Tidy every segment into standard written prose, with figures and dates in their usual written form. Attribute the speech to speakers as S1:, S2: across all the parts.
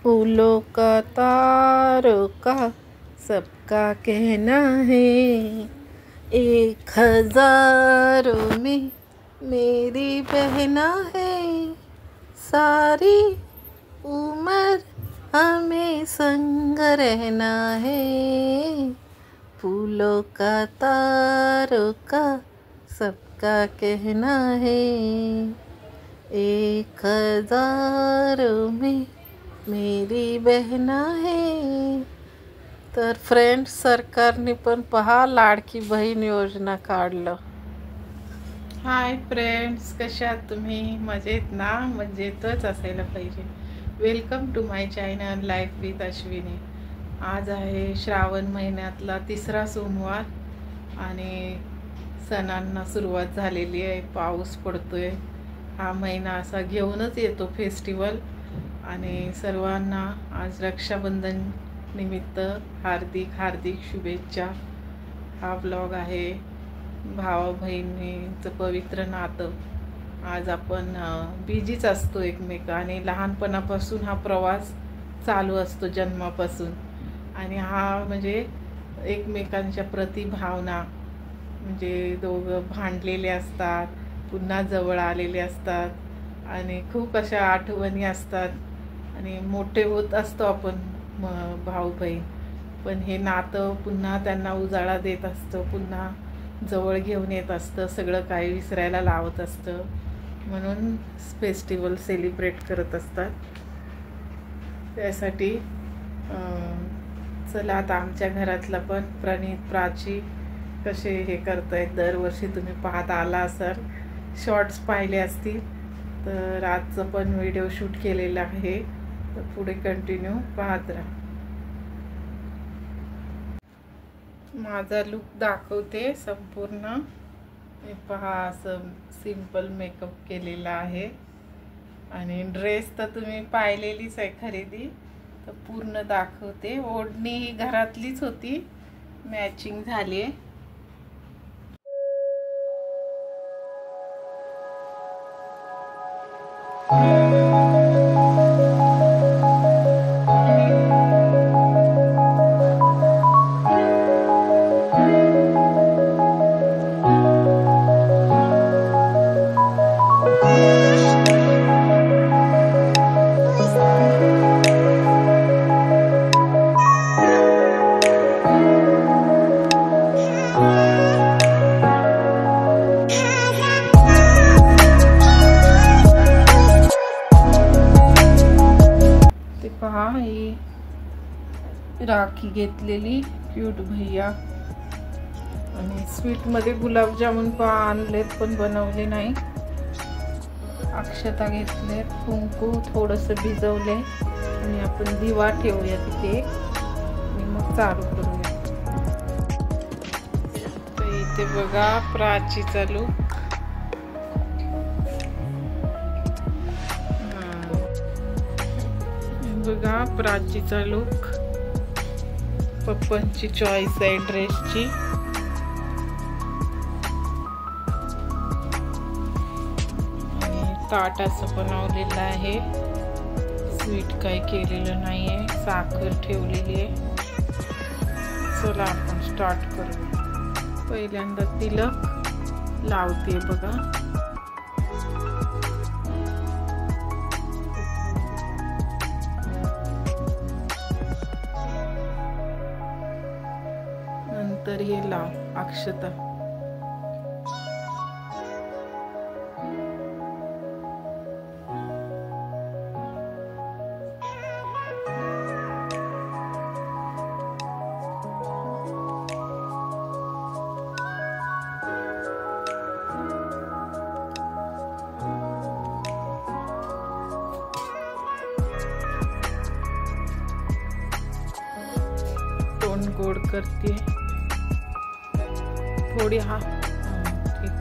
S1: फूलों का तारों का सबका कहना है, 1000 में मेरी बहना है। सारी उम्र हमें संग रहना है, फूलों का तारों का सबका कहना है। 1000 में मेरी बहना आहे। तर फ्रेंड्स, सरकारने पण पहा लाडकी बहीण योजना काढलं। हाय फ्रेंड्स, कशा आहात तुम्ही? मजेत ना? मजेतच असायला पाहिजे। Welcome to my channel life with Ashwini. आज आहे श्रावण महिन्यातला 3रा सोमवार आणि सणांना सुरुवात झालेली आहे। पाऊस पडतोय। हा महिना असा घेऊनच येतो फेस्टिवल। आणि सर्वांना आज रक्षाबंधन निमित्त हार्दिक शुभेच्छा। हा ब्लॉग आहे भावा बहिणीचं पवित्र नातं। आज आपण बिझीच असतो एकमेकांनी, लहानपणापासून हा प्रवास चालू असतो जन्मापासून। आणि हा म्हणजे एकमेकांच्या प्रति भावना, म्हणजे दोघं भांडलेले असतात, पुन्हा जवळ आलेले असतात आणि खूप अशा आठवणी असतात आणि मोठे होत असतो आपण भाऊ बहीण। पण हे नातं पुन्हा त्यांना उजाळा देत असतं, पुन्हा जवळ घेऊन येत असतं, सगळं काही विसरायला लावत असतं। म्हणून फेस्टिवल सेलिब्रेट करत असतात। त्यासाठी चला आता आमच्या घरातला पण प्रणित प्राची कसे हे करतायत, दरवर्षी तुम्ही पाहत आला असाल, शॉर्ट्स पाहिले असतील तर आजचं पण व्हिडिओ शूट केलेला आहे, तर पुढे कंटिन्यू पाहत राहा। माझा लुक दाखवते संपूर्ण। हे पहा, असं सिंपल मेकअप केलेला आहे आणि ड्रेस तर तुम्ही पाहिलेलीच आहे खरेदी, तर पूर्ण दाखवते। ओढणी ही घरातलीच होती, मॅचिंग झाली आहे। पहा, ही राखी घेतलेली क्यूट भैया आणि स्वीट मध्ये गुलाबजामुन आणलेत पण बनवले नाही। अक्षता घेतले, कुंकू थोडंसं भिजवले आणि आपण दिवा ठेवूया तिथे आणि मग चालू करूया। तर इथे बघा प्राचीचा लूक। बघा प्राचीचा लुक, पप्पांची चॉईस आहे ड्रेसची। आणि ताट असं बनवलेलं आहे, स्वीट काही केलेलं नाही आहे, साखर ठेवलेली आहे। चला आपण स्टार्ट करू। पहिल्यांदा तिलक लावते बघा। नंतर हे लाव अक्षता। तोंड गोड करते थोड़ी। हाँ ठीक है।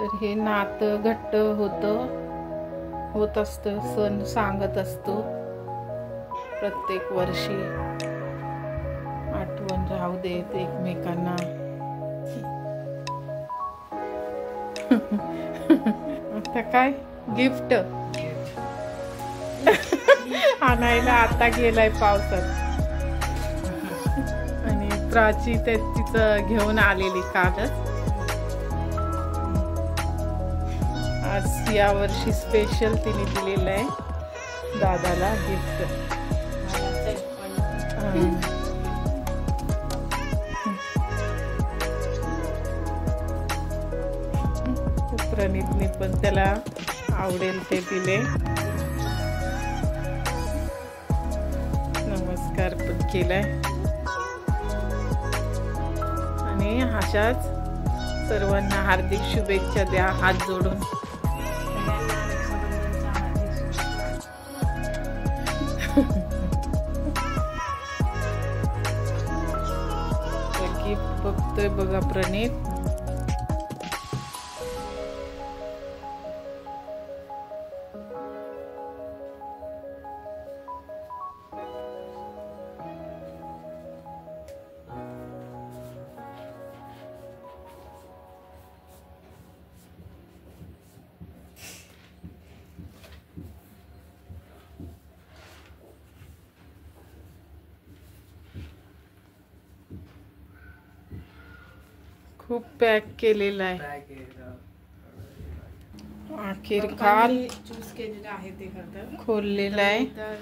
S1: तर हे नातं घट्ट होत असतं, सण सांगत असतो प्रत्येक वर्षी, आठवण राहू देत एकमेकांना. आता काय गिफ्ट आणायला आता गेलाय पावसात. आणि प्राची ते तिचं घेऊन आलेली कागद. आज या वर्षी स्पेशल तिने दिलेलं आहे दादाला गिफ्ट. प्रणीतने पण त्याला आवडेल ते दिले. नमस्कार पण केलाय. आणि अशाच सर्वांना हार्दिक शुभेच्छा द्या हात जोडून. गिफ्ट बघतोय बघा प्रणीत. खूप पॅक केलेला आहे. अखेर काल
S2: चूज केलेलं आहे ते खरं
S1: खोललेलं आहे.
S2: तर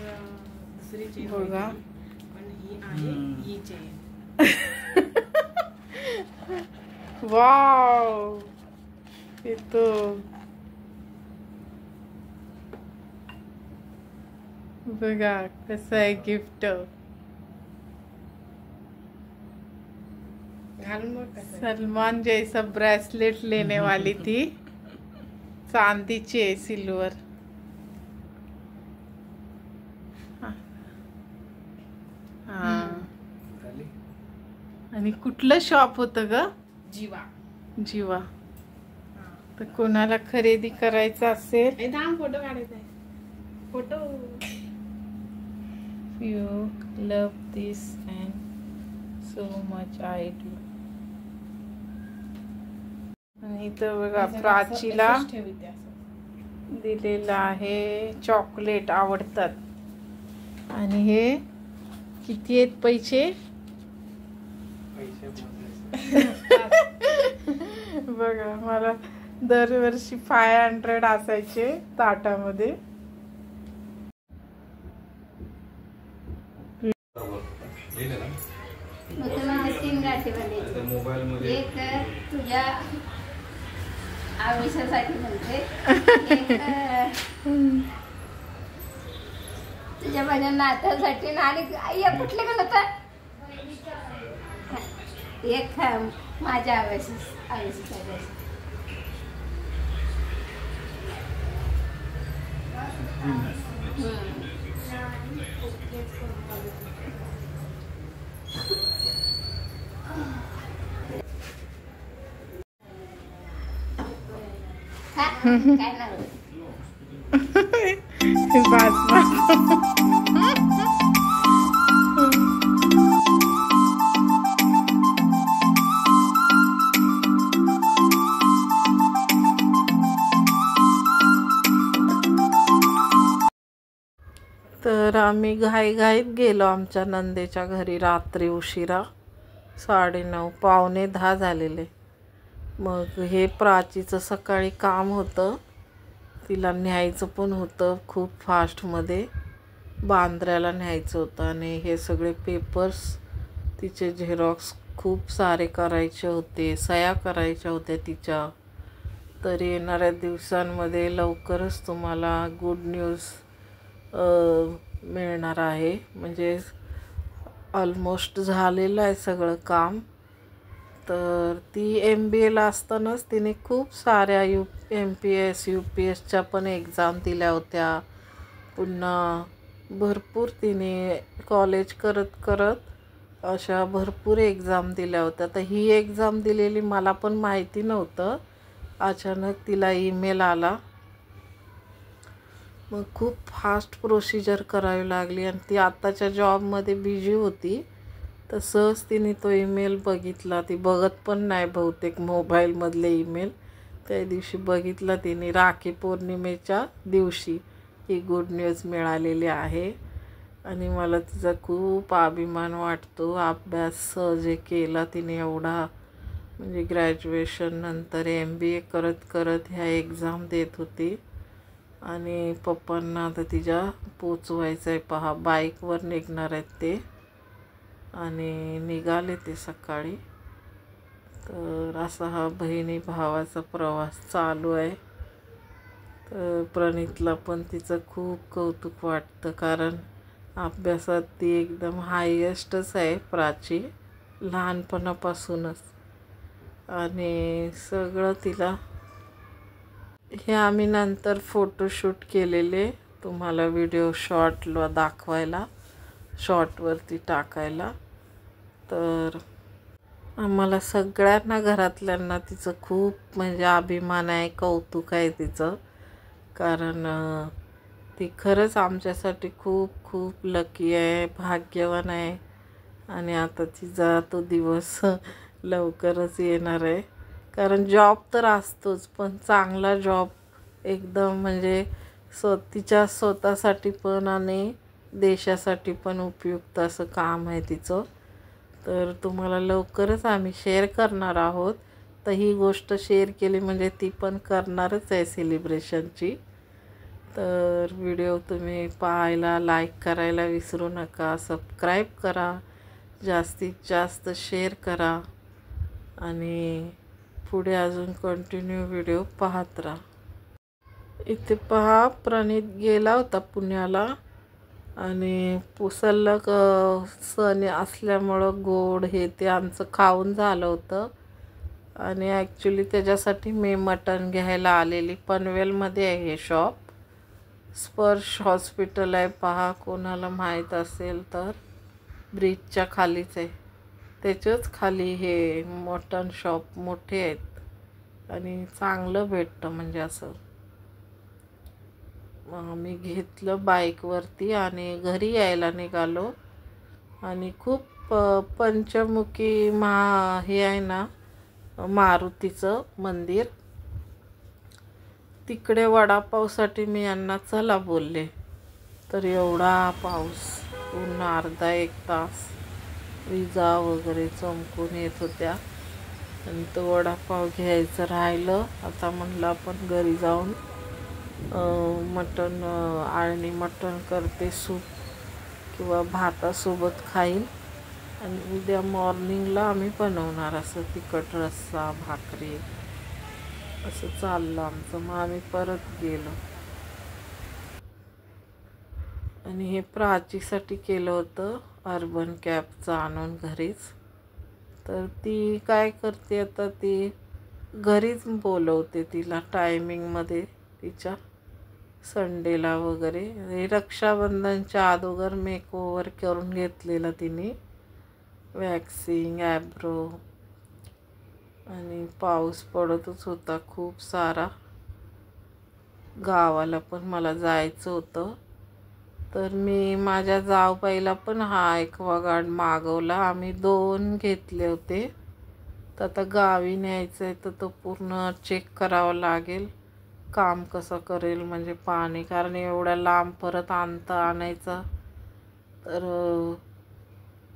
S2: दुसरी चेन
S1: बघा,
S2: पण ही आहे ही चेन.
S1: वाव, हे तो बघा कसं आहे गिफ्ट. सलमान जैसा ब्रेसलेट लेने वाली थी, चांदीची आहे, सिल्वर. आणि कुठलं शॉप होतं ग? जीवा. तर कोणाला खरेदी करायचं असेल,
S2: फोटो काढायचा आहे. Photo.
S1: You love this and so much I do. आणि इथं बघा प्राचीला दिलेलं आहे चॉकलेट, आवडतात. आणि हे किती आहेत पैसे बघा. मला दरवर्षी 500 असायचे ताटामध्ये.
S3: तीन गाठी बनवायची. एक तुझ्या आयुष्यासाठी म्हणते, तुझ्या माझ्या नात्यासाठी. आणि कुठले का होता एक माझ्या आयुष्यासाठी. काय नाव
S1: तर आम्ही घाईघाईत गेलो आमच्या नंदेच्या घरी रात्री उशिरा. 9:30 पावणे 10 झालेले. मग हे प्राचीचं सकाळी काम होतं, तिला न्यायचं पण होतं खूप फास्टमध्ये. बांद्र्याला न्यायचं होतं. आणि हे सगळे पेपर्स तिचे झेरॉक्स खूप सारे करायचे होते, सह्या करायच्या होत्या तिच्या. तर येणाऱ्या दिवसांमध्ये लवकरच तुम्हाला गुड न्यूज मिळणार आहे. म्हणजे ऑलमोस्ट झालेलं आहे सगळं काम. तर ती MBAला असतानाच तिने खूप साऱ्या MPS UPSच्या पण एक्झाम दिल्या होत्या. पुन्हा भरपूर तिने कॉलेज करत करत अशा भरपूर एक्झाम दिल्या होत्या. तर ही एक्झाम दिलेली मला पण माहिती नव्हतं. अचानक तिला ईमेल आला. मग खूप फास्ट प्रोसिजर करावी लागली आणि ती आत्ताच्या जॉबमध्ये बिझी होती. तर सहज तिने तो ईमेल बघितला. ती बघत पण नाही बहुतेक मोबाईलमधले ईमेल. त्या दिवशी बघितला तिने, राखी पौर्णिमेच्या दिवशी ही गुड न्यूज मिळालेली आहे. आणि मला तिचा खूप अभिमान वाटतो. अभ्यास जे केला तिने एवढा, म्हणजे ग्रॅज्युएशन नंतर MBA करत करत ह्या एक्झाम देत होती. आणि पप्पांना आता तिच्या पोचवायचं आहे. पहा, बाईकवर निघणार आहेत ते आणि निघाले ते सकाळी. तर असा हा बहिणी भावाचा प्रवास चालू आहे. तर प्रणितला पण तिचं खूप कौतुक वाटतं, कारण अभ्यासात ती एकदम हायेस्टच आहे प्राची, लहानपणापासूनच. आणि सगळं तिला, हे आम्ही नंतर फोटोशूट केलेले, तुम्हाला व्हिडिओ शॉर्टला दाखवायला, शॉर्टवरती टाकायला. तर आम्हाला सगळ्यांना घरातल्यांना तिचं खूप म्हणजे अभिमान आहे, कौतुक आहे तिचं. कारण ती खरंच आमच्यासाठी खूप खूप लकी आहे, भाग्यवान आहे. आणि आता तिचा तो दिवस लवकरच येणार आहे. कारण जॉब तर असतोच, पण चांगला जॉब एकदम, म्हणजे तिच्या स्वतःसाठी पण आणि देशासाठी पण उपयुक्त असं काम आहे तिचं. तर तुम्हाला लवकरच आम्ही शेअर करणार आहोत. तर ही गोष्ट शेअर केली म्हणजे ती पण करणारच आहे सेलिब्रेशनची. तर व्हिडिओ तुम्ही पाहायला, लाईक करायला विसरू नका, सबस्क्राईब करा, जास्तीत जास्त शेअर करा आणि पुढे अजून कंटिन्यू व्हिडिओ पाहत राहा. इथे पहा, प्रणित गेला होता पुण्याला आणि सलग सण असल्यामुळं गोड हे ते आमचं खाऊन झालं होतं. आणि ॲक्च्युली त्याच्यासाठी मी मटण घ्यायला आलेली. पनवेलमध्ये आहे हे शॉप, स्पर्श हॉस्पिटल आहे. पहा, कोणाला माहीत असेल तर ब्रिजच्या खालीच आहे. त्याच्याच खाली हे मटण शॉप मोठे आहेत आणि चांगलं भेटतं, म्हणजे असं. मी घेतलं बाईकवरती आणि घरी यायला निघालो. आणि खूप पंचमुखी हे आहे ना, मारुतीचं मंदिर, तिकडे वडापावसाठी मी यांना चला बोलले. तर एवढा पाऊस, पूर्ण अर्धा एक तास विजा वगैरे चमकून येत होत्या आणि तो वडापाव घ्यायचं राहिलं. आता म्हणलं आपण घरी जाऊन मटण, आळणी मटण करते, सूप किंवा भातासोबत खाईन. आणि उद्या मॉर्निंगला आम्ही बनवणार असं तिखट रस्सा, भाकरी, असं चाललं आमचं. मग आम्ही परत गेलो. आणि हे प्राचीसाठी केलं होतं अर्बन कॅबचं आणून घरीच. तर ती काय करते आता, ती घरीच बोलवते तिला टायमिंगमध्ये तिच्या, संडेला वगैरे. हे रक्षाबंधनच्या अगोदर मेकओव्हर करून घेतलेला तिने, वॅक्सिंग, ॲब्रो. आणि पाऊस पडतच होता खूप सारा. गावाला पण मला जायचं होतं. तर मी माझ्या जावबाईला पण हा ॲक्वागार्ड मागवला. आम्ही 2 घेतले होते. तर आता गावी न्यायचं आहे, तर तो पूर्ण चेक करावं लागेल, काम कसं करेल, म्हणजे पाणी, कारण एवढ्या लांब परत आणायचा. तर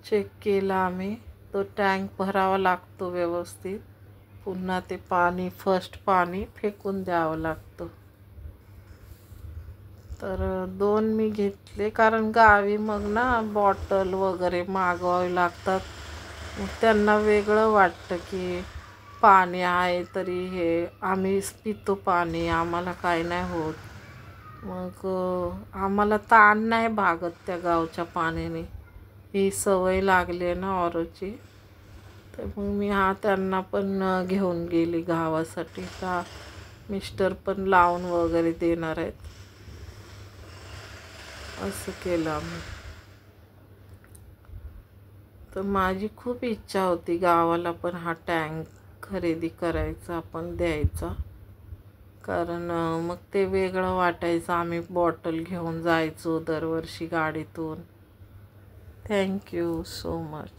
S1: चेक केला आम्ही. तो टँक भरावा लागतो व्यवस्थित, पुन्हा ते पाणी, फर्स्ट पाणी फेकून द्यावं लागतं. तर 2 मी घेतले, कारण गावी मग ना बॉटल वगैरे मागवावे लागतात. मग त्यांना वेगळं वाटतं की पाणी आहे तरी हे आम्ही पितो पाणी, आम्हाला काय नाही होत. मग आम्हाला ताण नाही भागत त्या गावच्या पाण्याने, ही सवय लागली आहे ना ऑरोची. तर मग मी त्यांना पण घेऊन गेली गावासाठी. का मिस्टर पण लावून वगैरे देणार आहेत, असं केलं आम्ही. तर माझी खूप इच्छा होती गावाला पण हा टँक खरेदी करायचा, आपण द्यायचा. कारण मग ते वेगळं वाटायचं. आम्ही बॉटल घेऊन जायचो दरवर्षी गाडीतून. Thank you so much.